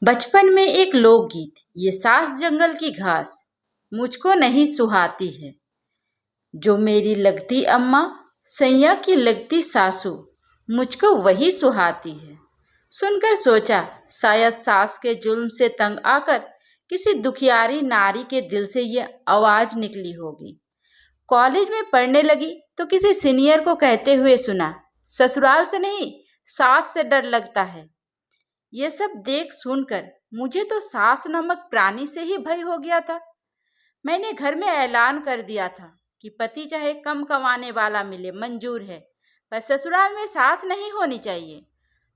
बचपन में एक लोकगीत, ये सास जंगल की घास मुझको नहीं सुहाती है। जो मेरी लगती अम्मा, सैया की लगती सासू, मुझको वही सुहाती है। सुनकर सोचा, शायद सास के जुल्म से तंग आकर किसी दुखियारी नारी के दिल से ये आवाज निकली होगी। कॉलेज में पढ़ने लगी तो किसी सीनियर को कहते हुए सुना, ससुराल से नहीं, सास से डर लगता है। ये सब देख सुनकर मुझे तो सास नामक प्राणी से ही भय हो गया था। मैंने घर में ऐलान कर दिया था कि पति चाहे कम कमाने वाला मिले, मंजूर है, पर ससुराल में सास नहीं होनी चाहिए।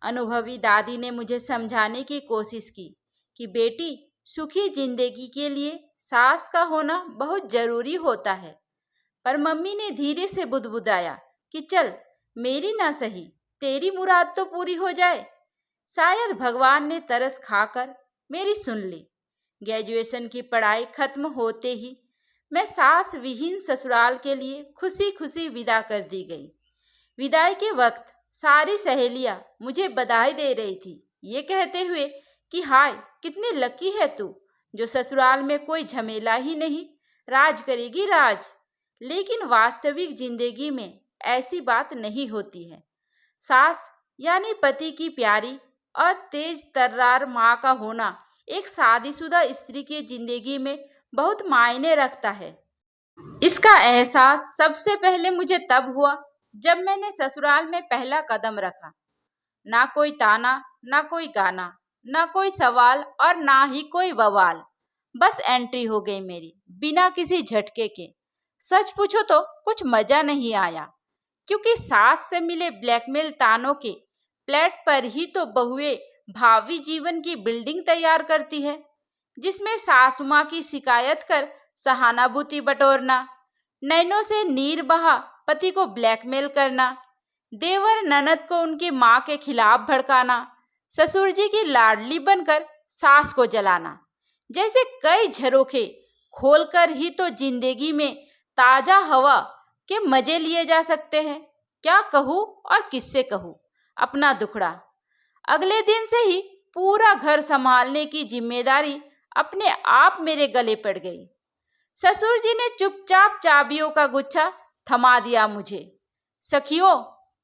अनुभवी दादी ने मुझे समझाने की कोशिश की कि बेटी, सुखी जिंदगी के लिए सास का होना बहुत जरूरी होता है। पर मम्मी ने धीरे से बुदबुदाया कि चल, मेरी ना सही, तेरी मुराद तो पूरी हो जाए। शायद भगवान ने तरस खाकर मेरी सुन ली। ग्रेजुएशन की पढ़ाई खत्म होते ही मैं सास विहीन ससुराल के लिए खुशी खुशी विदा कर दी गई। विदाई के वक्त सारी सहेलियां मुझे बधाई दे रही थी, ये कहते हुए कि हाय, कितनी लकी है तू, जो ससुराल में कोई झमेला ही नहीं, राज करेगी राज। लेकिन वास्तविक जिंदगी में ऐसी बात नहीं होती है। सास यानी पति की प्यारी और तेज तर्रार माँ का होना एक शादीशुदा स्त्री की जिंदगी में बहुत मायने रखता है। इसका एहसास सबसे पहले मुझे तब हुआ जब मैंने ससुराल में पहला कदम रखा। ना कोई ताना, ना कोई गाना, ना कोई सवाल और ना ही कोई बवाल। बस एंट्री हो गई मेरी, बिना किसी झटके के। सच पूछो तो कुछ मजा नहीं आया, क्योंकि सास से मिले ब्लैकमेल तानों के प्लेट पर ही तो बहुएं भावी जीवन की बिल्डिंग तैयार करती है, जिसमें सासु माँ की शिकायत कर सहानुभूति बटोरना, नैनों से नीर बहा पति को ब्लैकमेल करना, देवर ननद को उनकी माँ के खिलाफ भड़काना, ससुर जी की लाडली बनकर सास को जलाना, जैसे कई झरोखे खोलकर ही तो जिंदगी में ताजा हवा के मजे लिए जा सकते हैं। क्या कहूँ और किससे कहूँ अपना दुखड़ा। अगले दिन से ही पूरा घर संभालने की जिम्मेदारी अपने आप मेरे गले पड़ गई। ससुर जी ने चुपचाप चाबियों का गुच्छा थमा दिया मुझे। सखियों,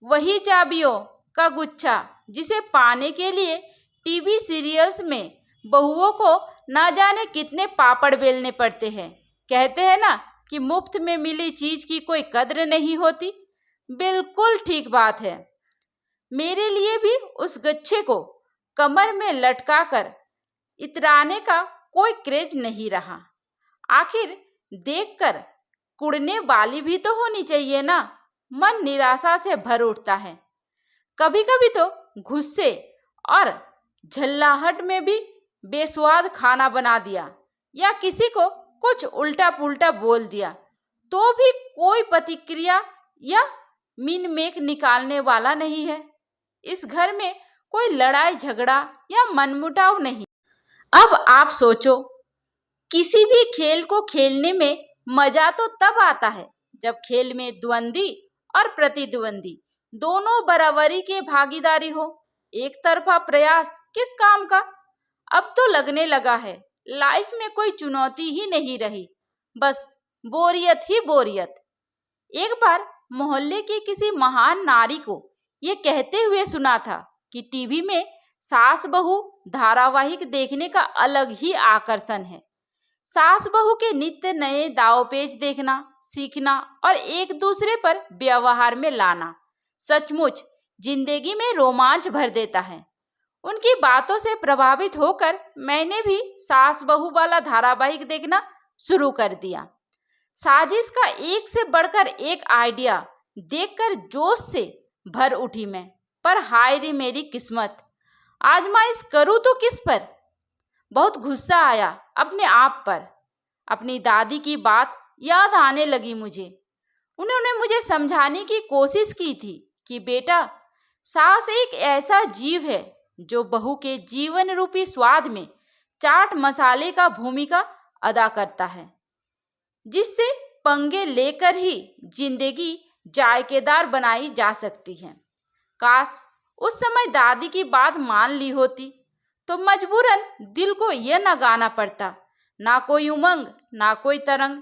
वही चाबियों का गुच्छा जिसे पाने के लिए टीवी सीरियल्स में बहुओं को ना जाने कितने पापड़ बेलने पड़ते हैं। कहते हैं ना कि मुफ्त में मिली चीज की कोई कद्र नहीं होती। बिल्कुल ठीक बात है। मेरे लिए भी उस गच्छे को कमर में लटकाकर इतराने का कोई क्रेज नहीं रहा। आखिर देखकर कुड़ने वाली भी तो होनी चाहिए ना। मन निराशा से भर उठता है। कभी कभी तो गुस्से और झल्लाहट में भी बेस्वाद खाना बना दिया या किसी को कुछ उल्टा पुल्टा बोल दिया तो भी कोई प्रतिक्रिया या मीन मेक निकालने वाला नहीं है। इस घर में कोई लड़ाई झगड़ा या मनमुटाव नहीं। अब आप सोचो, किसी भी खेल को खेलने में मजा तो तब आता है जब खेल में द्वंद्वी और प्रतिद्वंदी दोनों बराबरी के भागीदारी हो। एक तरफा प्रयास किस काम का। अब तो लगने लगा है लाइफ में कोई चुनौती ही नहीं रही, बस बोरियत ही बोरियत। एक बार मोहल्ले की किसी महान नारी को ये कहते हुए सुना था कि टीवी में सास बहू धारावाहिक देखने का अलग ही आकर्षण है। सास बहू के नित्य नए दावपेच देखना, सीखना और एक दूसरे पर व्यवहार में लाना सचमुच जिंदगी में रोमांच भर देता है। उनकी बातों से प्रभावित होकर मैंने भी सास बहू वाला धारावाहिक देखना शुरू कर दिया। साजिश का एक से बढ़कर एक आइडिया देखकर जोश से भर उठी मैं। पर हाय रे मेरी किस्मत, आजमाइश करूं तो किस पर। बहुत गुस्सा आया अपने आप पर। अपनी दादी की बात याद आने लगी मुझे। उन्होंने मुझे समझाने की कोशिश की थी कि बेटा, सास एक ऐसा जीव है जो बहू के जीवन रूपी स्वाद में चाट मसाले का भूमिका अदा करता है, जिससे पंगे लेकर ही जिंदगी जायकेदार बनाई जा सकती है। काश उस समय दादी की बात मान ली होती तो मजबूरन दिल को यह न गाना पड़ता। ना कोई उमंग ना कोई तरंग,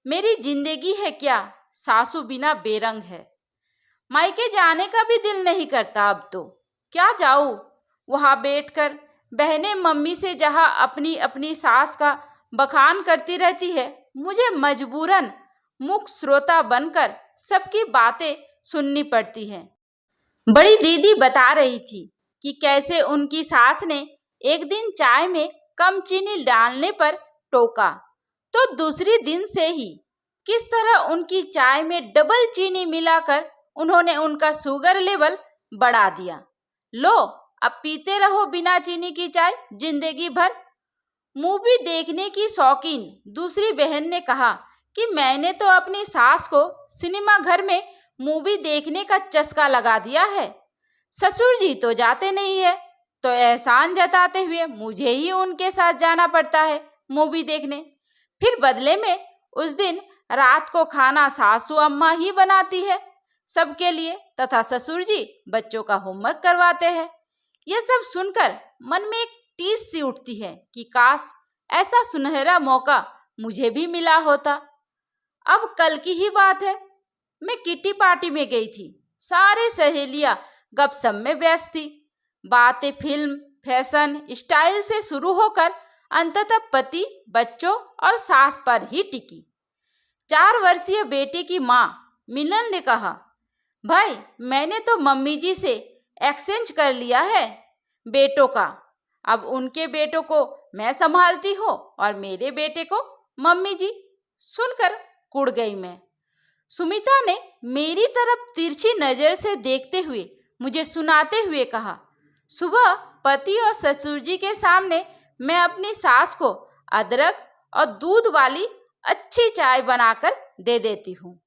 मेरी जिंदगी है क्या सासू बिना बेरंग है। मायके जाने का भी दिल नहीं करता अब तो, क्या जाऊं वहां बैठकर बहनें मम्मी से जहां अपनी अपनी सास का बखान करती रहती है। मुझे मजबूरन मुख श्रोता बनकर सबकी बातें सुननी पड़ती हैं। बड़ी दीदी बता रही थी कि कैसे उनकी सास ने एक दिन चाय में कम चीनी डालने पर टोका, तो दूसरी दिन से ही किस तरह उनकी चाय में डबल चीनी मिलाकर उन्होंने उनका शुगर लेवल बढ़ा दिया। लो अब पीते रहो बिना चीनी की चाय जिंदगी भर। मूवी देखने की शौकीन दूसरी बहन ने कहा कि मैंने तो अपनी सास को सिनेमा घर में मूवी देखने का चस्का लगा दिया है। ससुर जी तो जाते नहीं है, तो एहसान जताते हुए मुझे ही उनके साथ जाना पड़ता है मूवी देखने। फिर बदले में उस दिन रात को खाना सासू अम्मा ही बनाती है सबके लिए, तथा ससुर जी बच्चों का होमवर्क करवाते हैं। यह सब सुनकर मन में एक टीस सी उठती है कि काश ऐसा सुनहरा मौका मुझे भी मिला होता। अब कल की ही बात है, मैं किटी पार्टी में गई थी। सारी सहेलियां गपशप में व्यस्त थी। बातें फिल्म, फैशन, स्टाइल से शुरू होकर अंततः पति, बच्चों और सास पर ही टिकी। 4 वर्षीय बेटे की मां मिलन ने कहा, भाई मैंने तो मम्मी जी से एक्सचेंज कर लिया है बेटों का। अब उनके बेटों को मैं संभालती हूँ और मेरे बेटे को मम्मी जी। सुनकर कुड़ गई मैं। सुमिता ने मेरी तरफ तिरछी नजर से देखते हुए मुझे सुनाते हुए कहा, सुबह पति और ससुर जी के सामने मैं अपनी सास को अदरक और दूध वाली अच्छी चाय बनाकर दे देती हूँ।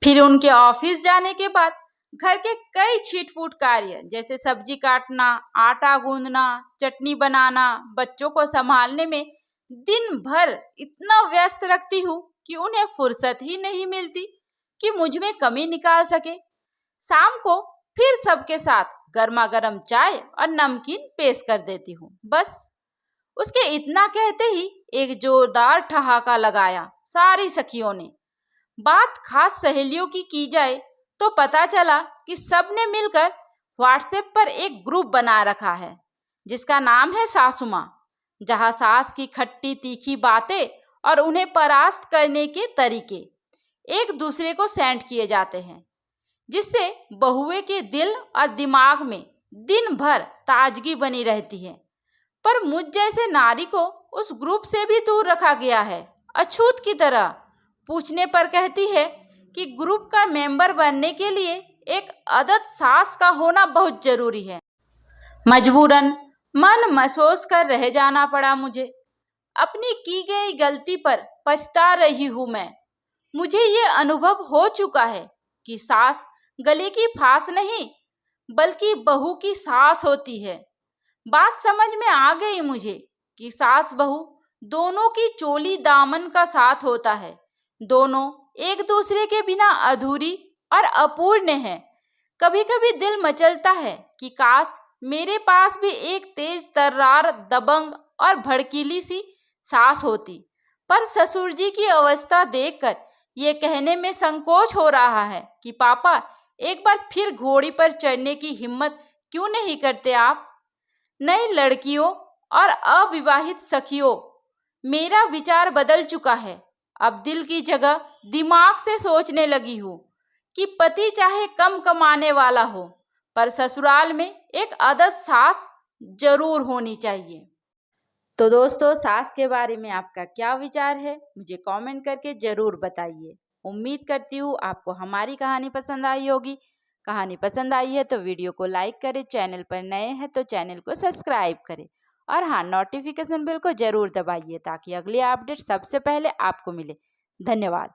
फिर उनके ऑफिस जाने के बाद घर के कई छीट-फूट कार्य जैसे सब्जी काटना, आटा गूंदना, चटनी बनाना, बच्चों को संभालने में दिन भर इतना व्यस्त रखती हूँ कि उन्हें फुर्सत ही नहीं मिलती कि मुझ में कमी निकाल सके। शाम को फिर सबके साथ गर्मा गर्म चाय और नमकीन पेश कर देती हूँ। बस उसके इतना कहते ही एक जोरदार ठहाका लगाया सारी सखियों ने। बात खास सहेलियों की जाए तो पता चला कि सबने मिलकर व्हाट्सएप पर एक ग्रुप बना रखा है जिसका नाम है सासू माँ, जहाँ सास की खट्टी तीखी बातें और उन्हें परास्त करने के तरीके एक दूसरे को सेंड किए जाते हैं, जिससे बहुए के दिल और दिमाग में दिन भर ताजगी बनी रहती है। पर मुझ जैसे नारी को उस ग्रुप से भी दूर रखा गया है अछूत की तरह। पूछने पर कहती है कि ग्रुप का मेंबर बनने के लिए एक आदत सास का होना बहुत जरूरी है। मजबूरन मन महसूस कर रह जाना पड़ा मुझे। अपनी की गई गलती पर पछता रही हूँ मैं। मुझे ये अनुभव हो चुका है कि सास गले की फांस नहीं बल्कि बहू की सांस होती है। बात समझ में आ गई मुझे कि सास बहू दोनों की चोली दामन का साथ होता है। दोनों एक दूसरे के बिना अधूरी और अपूर्ण हैं। कभी कभी दिल मचलता है कि काश मेरे पास भी एक तेज तर्रार, दबंग और भड़कीली सी सास होती। पर ससुर जी की अवस्था देखकर ये कहने में संकोच हो रहा है कि पापा एक बार फिर घोड़ी पर चढ़ने की हिम्मत क्यों नहीं करते आप। नई लड़कियों और अविवाहित सखियों, मेरा विचार बदल चुका है। अब दिल की जगह दिमाग से सोचने लगी हूँ कि पति चाहे कम कमाने वाला हो, पर ससुराल में एक आदत सास जरूर होनी चाहिए। तो दोस्तों, सास के बारे में आपका क्या विचार है, मुझे कमेंट करके जरूर बताइए। उम्मीद करती हूँ आपको हमारी कहानी पसंद आई होगी। कहानी पसंद आई है तो वीडियो को लाइक करें, चैनल पर नए हैं तो चैनल को सब्सक्राइब करें और हाँ, नोटिफिकेशन बेल को जरूर दबाइए ताकि अगली अपडेट सबसे पहले आपको मिले। धन्यवाद।